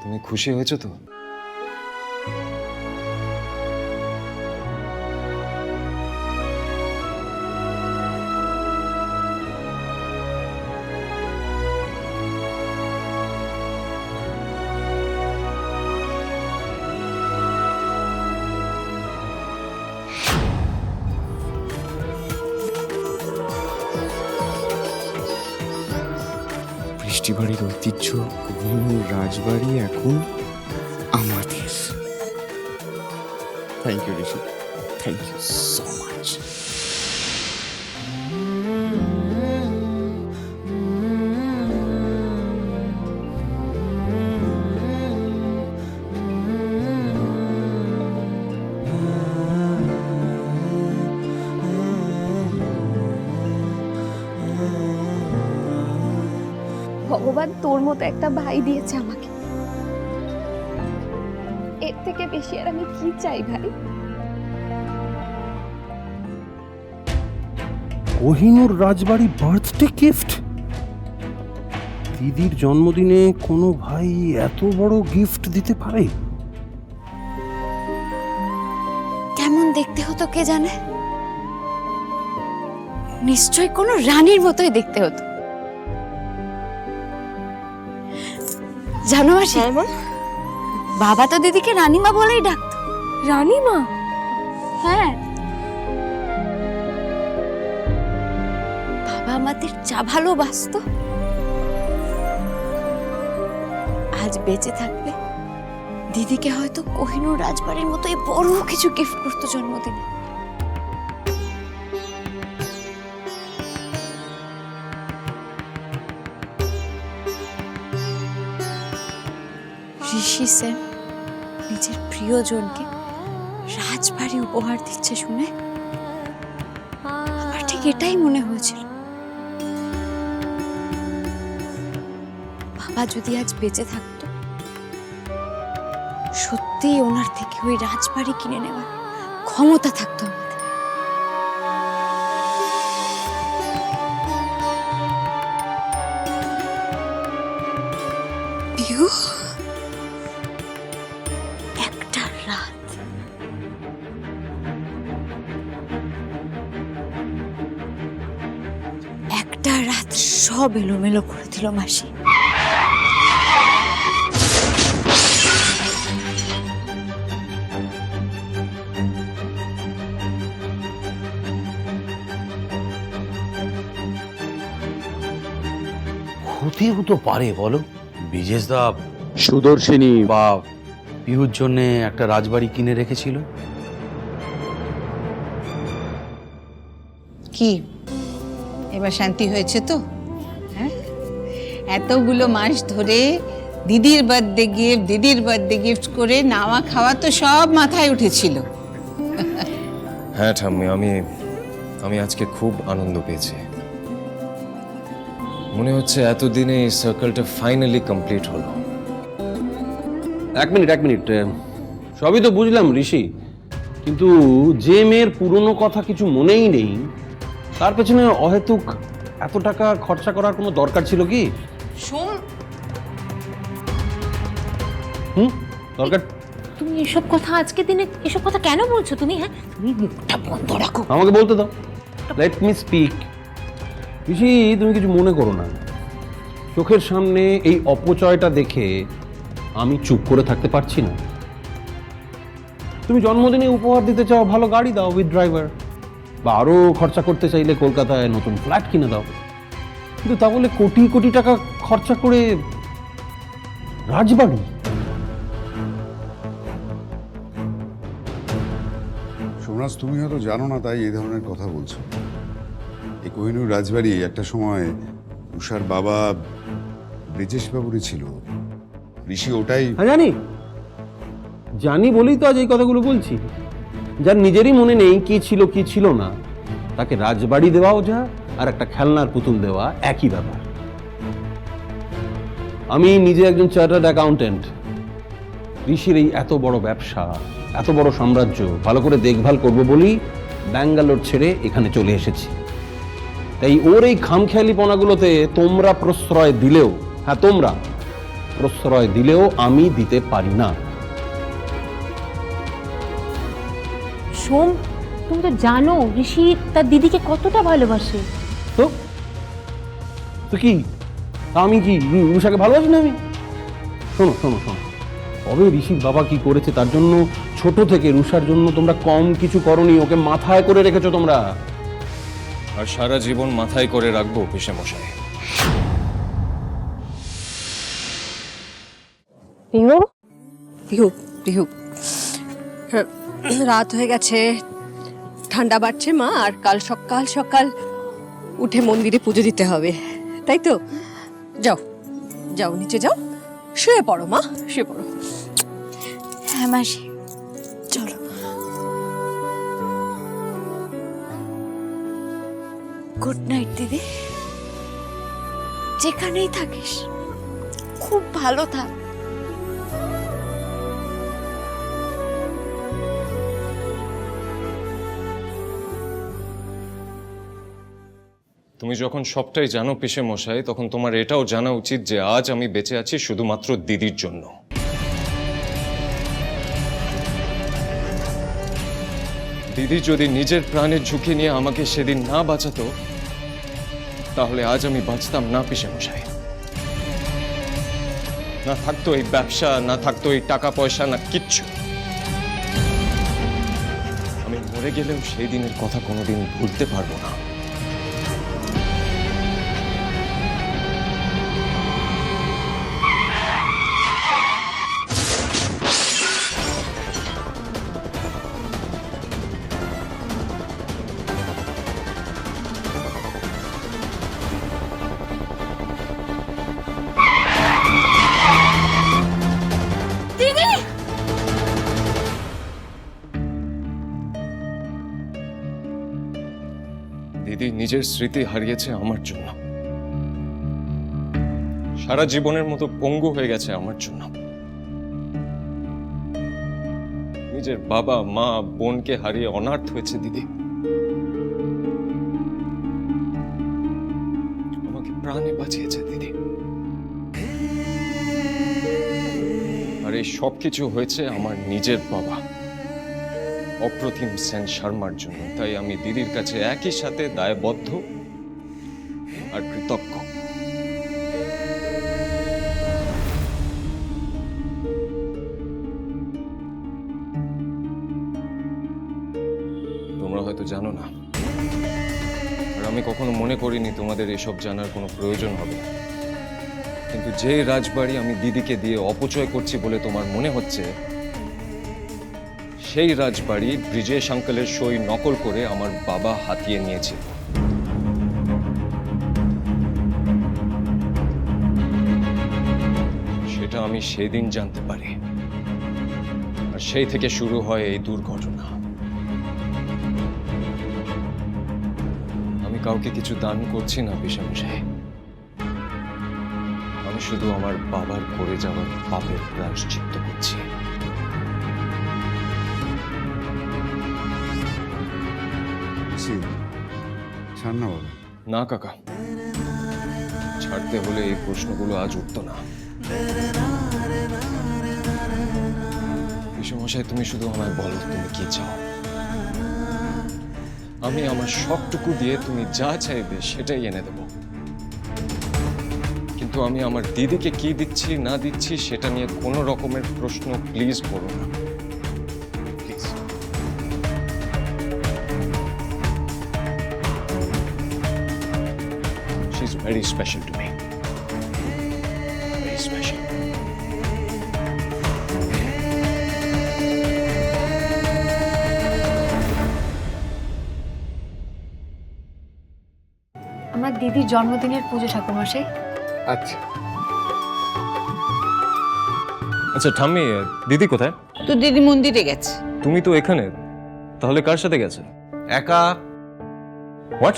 তুমি খুশি হয়েছো তো? বৃষ্টি বাড়ির ঐতিহ্য কোহিনূর রাজবাড়ি এখন আমাদের। Thank you Rishi, thank you so much. ভগবান তোর মতো একটা ভাই দিয়েছে আমাকে, এর থেকে বেশি আর আমি কি চাই ভাই? কোহিনূর রাজবাড়ি বার্থডে গিফট? দিদির জন্মদিনে কোনো ভাই এত বড় গিফট দিতে পারে? কেমন দেখতে হতো কে জানে, নিশ্চয়ই কোনো রানীর মতোই দেখতে হতো। জানো মাসি, বাবা তো দিদিকে রানীমা বলেই ডাকতো। রানীমা? হ্যাঁ, বাবা আমাদের যা ভালোবাসতো, আজ বেঁচে থাকলে দিদিকে হয়তো কোহিনূর রাজবাড়ির মতো বড় কিছু গিফট করতো জন্মদিনে। ঋষি সেন নিজের প্রিয়জনকে রাজবাড়ি উপহার দিচ্ছে শুনে আমার ঠিক এটাই মনে হয়েছিল। বাবা যদি আজ বেঁচে থাকতো, সত্যি ওনার থেকে ওই রাজবাড়ি কিনে নেওয়ার ক্ষমতা থাকতো আমাদের। পিউ, একটা রাত সব এলোমেলো করে দিল মাসি। হতেও তো পারে বলো, বিজেশ দা সুদর্শিনী বা পিহুর জন্য একটা রাজবাড়ি কিনে রেখেছিল। কি এবার শান্তি হয়েছে তো? হ্যাঁ, এতগুলো মাস ধরে দিদির বার্থডে গিফট করে নাওয়া খাওয়া তো সব মাথায় উঠেছিল। হ্যাঁ ঠাম্মি, আমি আজকে খুব আনন্দ পেয়েছি। মনে হচ্ছে এতদিনে এই সার্কেলটা ফাইনালি কমপ্লিট হলো। এক মিনিট, সবই তো বুঝলাম ঋষি, কিন্তু যে মেয়ের পুরনো কথা কিছু মনেই নেই, তার পেছনে অহেতুক এত টাকা খরচা করার কোনো দরকার ছিল কি? দরকার? তুমি এসব কথা আজকে দিনে এসব কথা কেন বলছো তুমি? হ্যাঁ, তুমি মুখটা বন্ধ রাখো। আমাকে বলতে দাও, লেট মি স্পিক। ঋষি, তুমি কিছু মনে করো না, চোখের সামনে এই অপচয়টা দেখে আমি চুপ করে থাকতে পারছি না। তুমি জন্মদিনে উপহার দিতে চাও, ভালো গাড়ি দাও উইথ ড্রাইভার, বা আরো খরচা করতে চাইলে কলকাতায় নতুন ফ্ল্যাট কিনে দাও, কিন্তু তা বলে কোটি কোটি টাকা খরচা করে রাজবাড়ি? সোমরাজ, তুমি হয়তো জানো না তাই এই ধরনের কথা বলছো। এই কোহিনূর রাজবাড়ি একটা সময় উষার বাবা ব্রিজেশ বাবুরই ছিল। ঋষি ওটাই। হ্যাঁ জানি বলেই তো আজ এই কথাগুলো বলছি। যার নিজেরই মনে নেই কি ছিল কি ছিল না, তাকে রাজবাড়ি দেওয়াও যা আর একটা খেলনার পুতুল দেওয়া একই ব্যাপার। আমি নিজে একজন চার্টার্ড অ্যাকাউন্টেন্ট। ঋষির এই এত বড় ব্যবসা, এত বড় সাম্রাজ্য ভালো করে দেখভাল করব বলেই ব্যাঙ্গালোর ছেড়ে এখানে চলে এসেছি। তাই ওর এই খামখেয়ালিপনাগুলোতে তোমরা প্রশ্রয় দিলেও, হ্যাঁ তোমরা, প্রশ্রয় দিলেও আমি দিতে পারি না। সোম, তুমি তো জানো ঋষি তার দিদিকে কতটা ভালোবাসে। তো তো কি আমি কি রুষাকে ভালোবাসি না আমি? শোনো শোনো শোনো, তবে ঋষির বাবা কি করেছে তার জন্য ছোট থেকে রুষার জন্য তোমরা কম কিছু করনি, ওকে মাথায় করে রেখেছো তোমরা। আর সারা জীবন মাথায় করে রাখবো পিসেমশাই। পিহু, পিহু পিহু হ্যাঁ, রাত হয়ে গেছে, ঠান্ডা বাড়ছে মা, আর কাল সকাল সকাল উঠে মন্দিরে পুজো দিতে হবে, তাই তো? যাও যাও, নিচে যাও, শুয়ে পড়ো মা, শুয়ে পড়ো। হ্যাঁ মাসি, চলো। গুড নাইট দিদি, যেখানেই থাকিস খুব ভালো থাক। তুমি যখন সবটাই জানো পিসেমশাই, তখন তোমার এটাও জানা উচিত যে আজ আমি বেঁচে আছি শুধুমাত্র দিদির জন্য। দিদি যদি নিজের প্রাণের ঝুঁকি নিয়ে আমাকে সেদিন না বাঁচাতো, তাহলে আজ আমি বাঁচতাম না পিসেমশাই। না থাকতো এই ব্যবসা, না থাকতো এই টাকা পয়সা, না কিচ্ছু। আমি মরে গেলেও সেই দিনের কথা কোনোদিন ভুলতে পারবো না। দিদি নিজের স্মৃতি হারিয়েছে আমার জন্য, সারা জীবনের মতো পঙ্গু হয়ে গেছে আমার জন্য। নিজের বাবা মা বোনকে হারিয়ে অনাথ হয়েছে দিদি। আমাকে প্রাণে বাঁচিয়েছে দিদি। আর এই সবকিছু হয়েছে আমার নিজের বাবা অপ্রতিম সেন শর্মার জন্য। তাই আমি দিদির কাছে একই সাথে দায়বদ্ধ আর কৃতজ্ঞ। তোমরা হয়তো জানো না, আর আমি কখনো মনে করিনি তোমাদের এসব জানার কোনো প্রয়োজন হবে। কিন্তু যে রাজবাড়ি আমি দিদিকে দিয়ে অপচয় করছি বলে তোমার মনে হচ্ছে, সেই রাজবাড়ি ব্রিজেশ আঙ্কেলের সই নকল করে আমার বাবা হাতিয়ে নিয়েছিল। সেটা আমি সেদিন জানতে পারি, আর সেই থেকে শুরু হয় এই দুর্ঘটনা। আমি কাউকে কিছু দান করছি না পিসেমশাই, আমি শুধু আমার বাবার করে যাওয়ার পাপের প্রায়শ্চিত্ত করছি। ছাড় না বাবা। না কাকা, ছাড়তে হলে এই প্রশ্নগুলো আজ উঠতো না। পিসেমশাই, তুমি শুধু আমায় বলো তুমি কি চাও। আমি আমার সবটুকু দিয়ে তুমি যা চাইবে সেটাই এনে দেব। কিন্তু আমি আমার দিদিকে কি দিচ্ছি না দিচ্ছি সেটা নিয়ে কোনো রকমের প্রশ্ন প্লিজ করো না, please. She's very special to me. Very special. আমার দিদির জন্মদিনের পুজো ঠাকুরমশাই। আচ্ছা আচ্ছা ঠাম্মি, দিদি কোথায়? তো দিদি মন্দিরে গেছে। তুমি তো এখানে, তাহলে কার সাথে গেছে? একা। হোয়াট?